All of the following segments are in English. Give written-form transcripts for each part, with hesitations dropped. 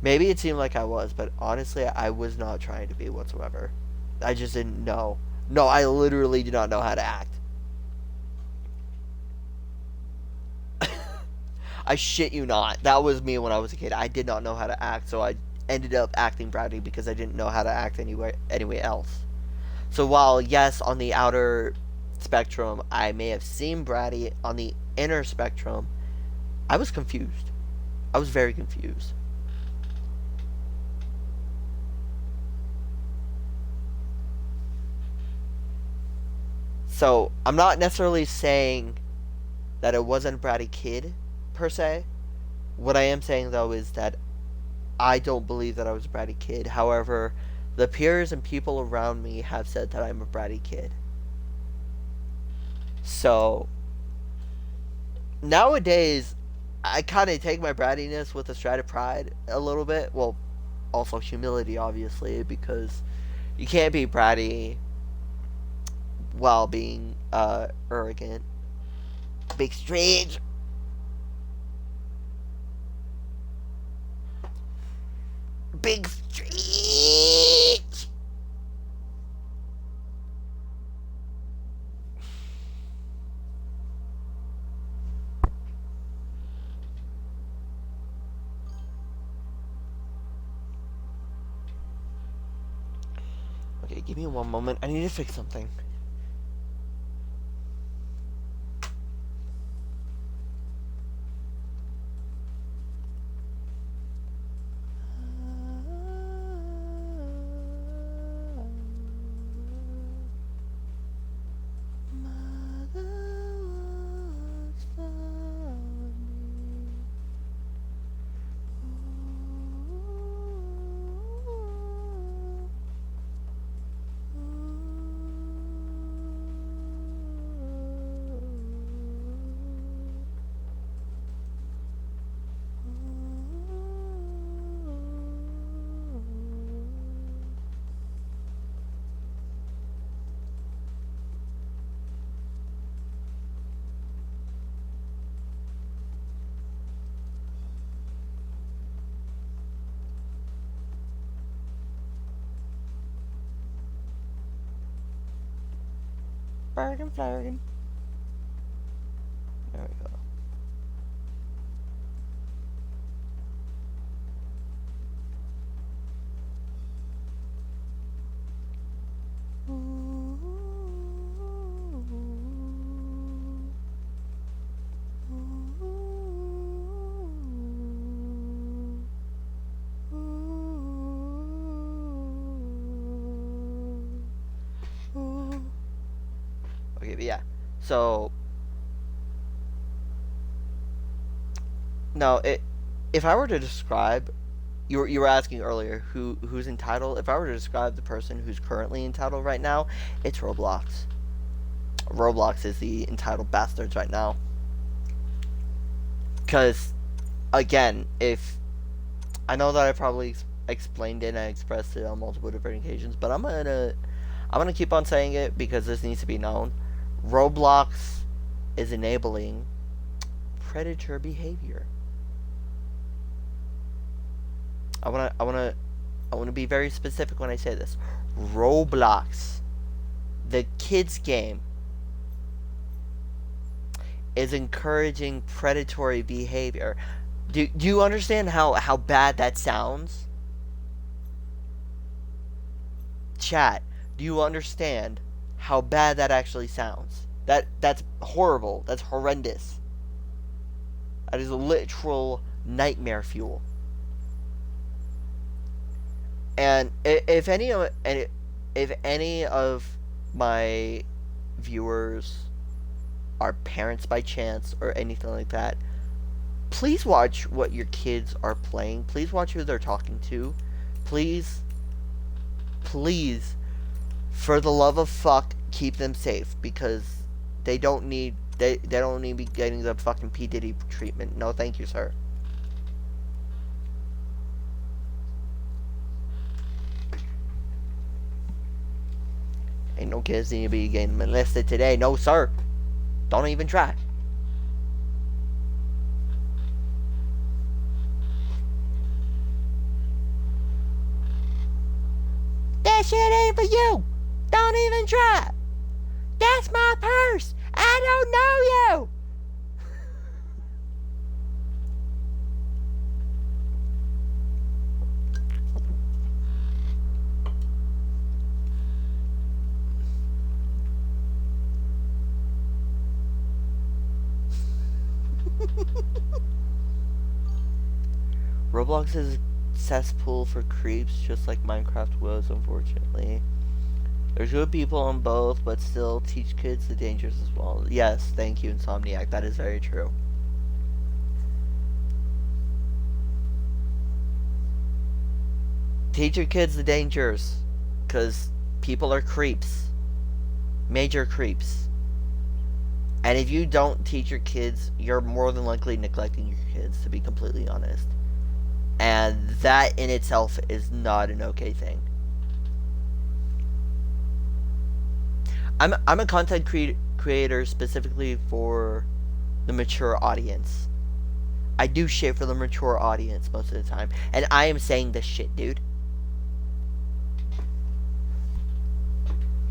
Maybe it seemed like I was, but honestly, I was not trying to be whatsoever. I just didn't know. No, I literally did not know how to act. I shit you not. That was me when I was a kid. I did not know how to act, so I ended up acting bratty because I didn't know how to act anyway else. So while yes, on the outer spectrum, I may have seemed bratty, on the inner spectrum, I was confused. I was very confused. So I'm not necessarily saying that I wasn't a bratty kid, per se. What I am saying though is that I don't believe that I was a bratty kid. However, the peers and people around me have said that I'm a bratty kid. So nowadays, I kind of take my brattiness with a stride of pride a little bit. Well, also humility, obviously, because you can't be bratty while being arrogant. Big strange. Big strange. Okay, give me one moment. I need to fix something. Bergen, Flurgen. There we go. Okay, but yeah. So now, if I were to describe, you were asking earlier who's entitled. If I were to describe the person who's currently entitled right now, it's Roblox. Roblox is the entitled bastards right now. Because, again, if I know that I probably explained it and I expressed it on multiple different occasions, but I'm gonna keep on saying it because this needs to be known. Roblox is enabling predator behavior. I wanna be very specific when I say this. Roblox, the kids game, is encouraging predatory behavior. Do you understand how bad that sounds? Chat, do you understand how bad that actually sounds? That's horrible. That's horrendous. That is a literal nightmare fuel. And if any of my viewers are parents by chance or anything like that, please watch what your kids are playing. Please watch who they're talking to. Please, please, for the love of fuck, keep them safe because they don't need to be getting the fucking P Diddy treatment. No, thank you, sir. Ain't no kids need to be getting molested today. No, sir. Don't even try. That shit ain't for you. Don't even try. That's my purse. I don't know you. Roblox is a cesspool for creeps, just like Minecraft was, unfortunately. There's good people on both, but still teach kids the dangers as well. Yes, thank you, Insomniac. That is very true. Teach your kids the dangers, because people are creeps. Major creeps. And if you don't teach your kids, you're more than likely neglecting your kids, to be completely honest. And that in itself is not an okay thing. I'm a content creator specifically for the mature audience. I do shit for the mature audience most of the time. And I am saying this shit, dude.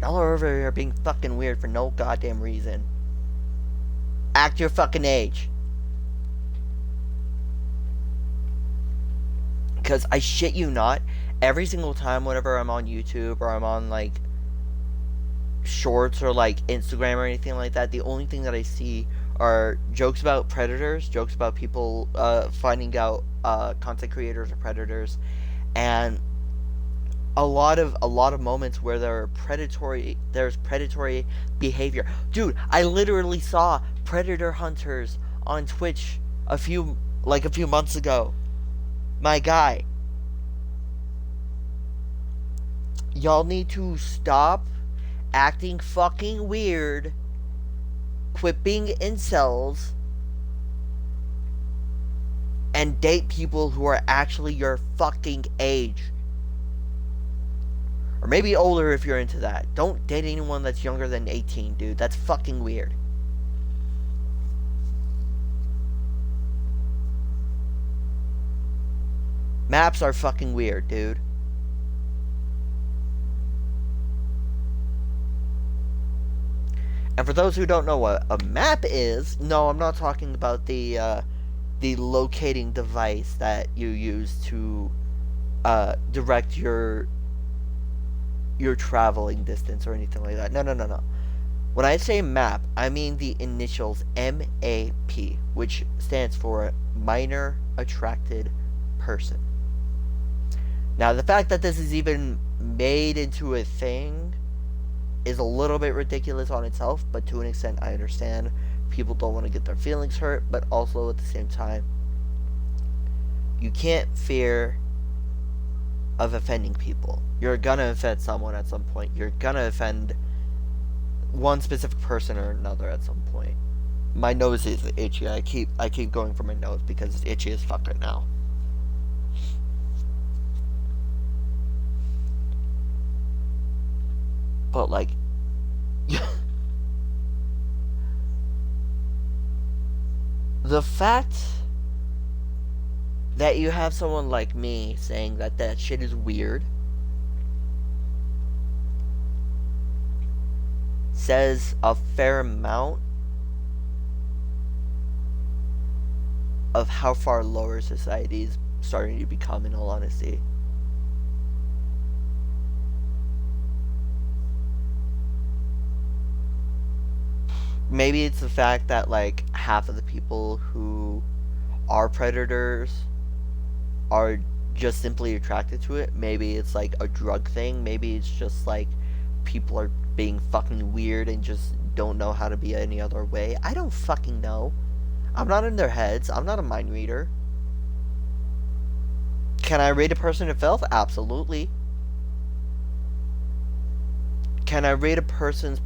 Y'all are over here being fucking weird for no goddamn reason. Act your fucking age. Because I shit you not, every single time whenever I'm on YouTube or I'm on like shorts or like Instagram or anything like that, the only thing that I see are jokes about predators, jokes about people finding out content creators are predators, and a lot of moments where there's predatory behavior. Dude, I literally saw predator hunters on Twitch a few months ago. My guy. Y'all need to stop acting fucking weird, quipping incels, and date people who are actually your fucking age. Or maybe older if you're into that. Don't date anyone that's younger than 18, dude. That's fucking weird. Maps are fucking weird, dude. And for those who don't know what a map is, no, I'm not talking about the locating device that you use to direct your traveling distance or anything like that. No. When I say map, I mean the initials MAP, which stands for Minor Attracted Person. Now, the fact that this is even made into a thing is a little bit ridiculous on itself, but to an extent I understand. People don't want to get their feelings hurt, but also at the same time, you can't fear of offending people. You're gonna offend someone at some point. You're gonna offend one specific person or another at some point. My nose is itchy. I keep going for my nose because it's itchy as fuck right now. But like the fact that you have someone like me saying that shit is weird says a fair amount of how far lower society is starting to become, in all honesty. Maybe it's the fact that like half of the people who are predators are just simply attracted to it. Maybe it's like a drug thing. Maybe it's just like people are being fucking weird and just don't know how to be any other way. I don't fucking know. I'm not in their heads. I'm not a mind reader. Can I rate a person to filth? Absolutely. Can I rate a person's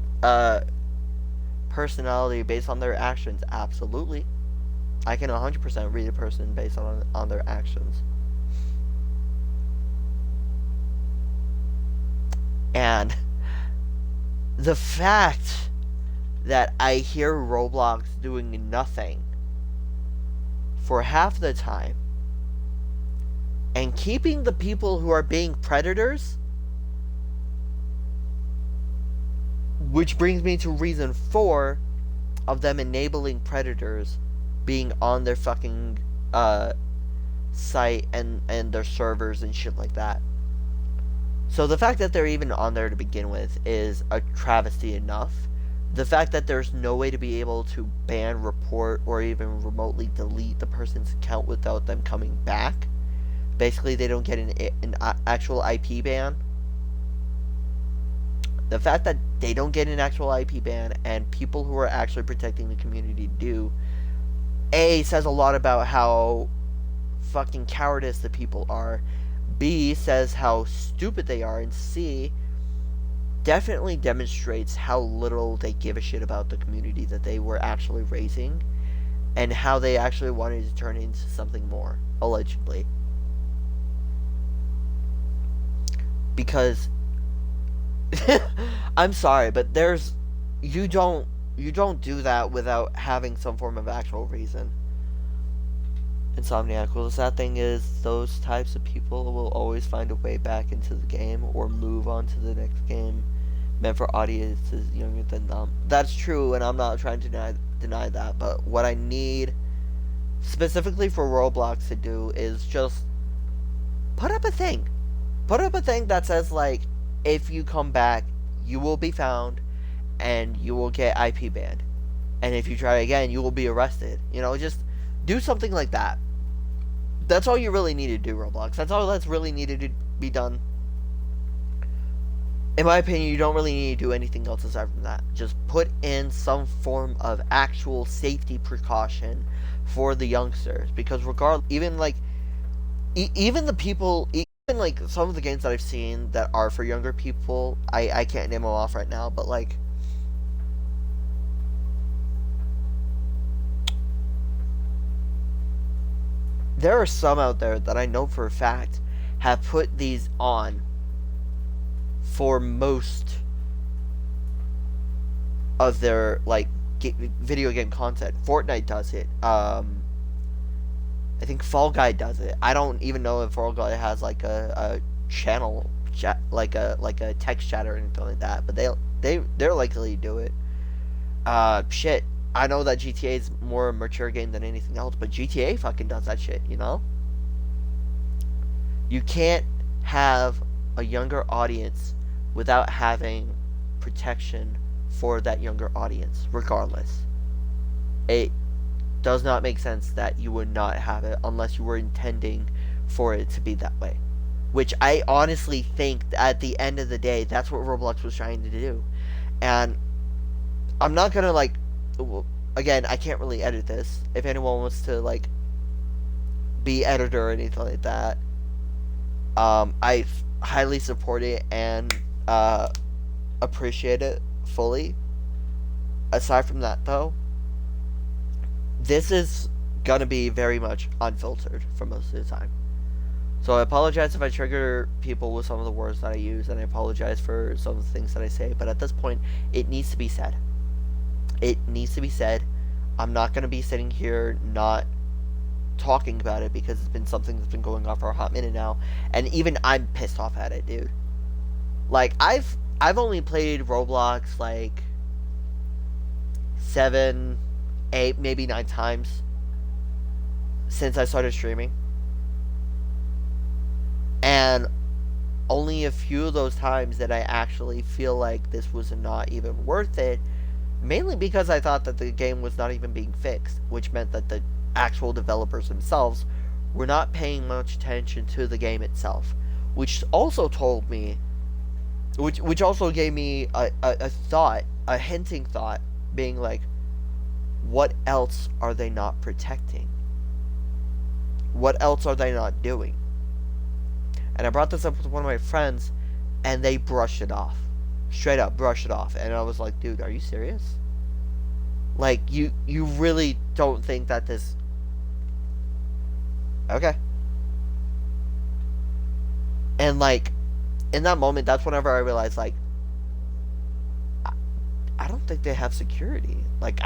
personality based on their actions? Absolutely. I can 100% read a person based on their actions. And the fact that I hear Roblox doing nothing for half the time and keeping the people who are being predators Which brings me to reason 4 of them enabling predators being on their fucking site and their servers and shit like that. So the fact that they're even on there to begin with is a travesty enough. The fact that there's no way to be able to ban, report, or even remotely delete the person's account without them coming back. Basically, they don't get an actual IP ban. The fact that they don't get an actual IP ban and people who are actually protecting the community do, A, says a lot about how fucking cowardice the people are. B, says how stupid they are. And C, definitely demonstrates how little they give a shit about the community that they were actually raising and how they actually wanted to turn it into something more, allegedly. Because I'm sorry, but you don't do that without having some form of actual reason. Insomniac, well, the sad thing is those types of people will always find a way back into the game or move on to the next game meant for audiences younger than them. That's true, and I'm not trying to deny that, but what I need specifically for Roblox to do is just put up a thing. Put up a thing that says, like, if you come back, you will be found and you will get IP banned. And if you try again, you will be arrested. You know, just do something like that. That's all you really need to do, Roblox. That's all that's really needed to be done. In my opinion, you don't really need to do anything else aside from that. Just put in some form of actual safety precaution for the youngsters. Because regardless, even like, even the people, even like some of the games that I've seen that are for younger people, I can't name them off right now, but like, there are some out there that I know for a fact have put these on for most of their like video game content. Fortnite does it. I think Fall Guy does it. I don't even know if Fall Guy has like a channel chat, like a text chat or anything like that. But they're likely to do it. Shit. I know that GTA is more a mature game than anything else, but GTA fucking does that shit, you know? You can't have a younger audience without having protection for that younger audience, regardless. It does not make sense that you would not have it unless you were intending for it to be that way. Which I honestly think at the end of the day, that's what Roblox was trying to do. And I'm not gonna like, again, I can't really edit this. If anyone wants to like be editor or anything like that, I highly support it and appreciate it fully. Aside from that, though, this is gonna be very much unfiltered for most of the time. So I apologize if I trigger people with some of the words that I use, and I apologize for some of the things that I say, but at this point, it needs to be said. It needs to be said. I'm not going to be sitting here not talking about it because it's been something that's been going on for a hot minute now, and even I'm pissed off at it, dude. Like, I've only played Roblox like 7, 8, maybe 9 times since I started streaming, and only a few of those times that I actually feel like this was not even worth it. Mainly because I thought that the game was not even being fixed, which meant that the actual developers themselves were not paying much attention to the game itself. Which also told me, which also gave me a thought, a hinting thought, being like, what else are they not protecting? What else are they not doing? And I brought this up with one of my friends, and they brushed it off. Straight up brush it off. And I was like, dude, are you serious? Like, you really don't think that this... Okay. And like, in that moment, that's whenever I realized, like, I don't think they have security. Like,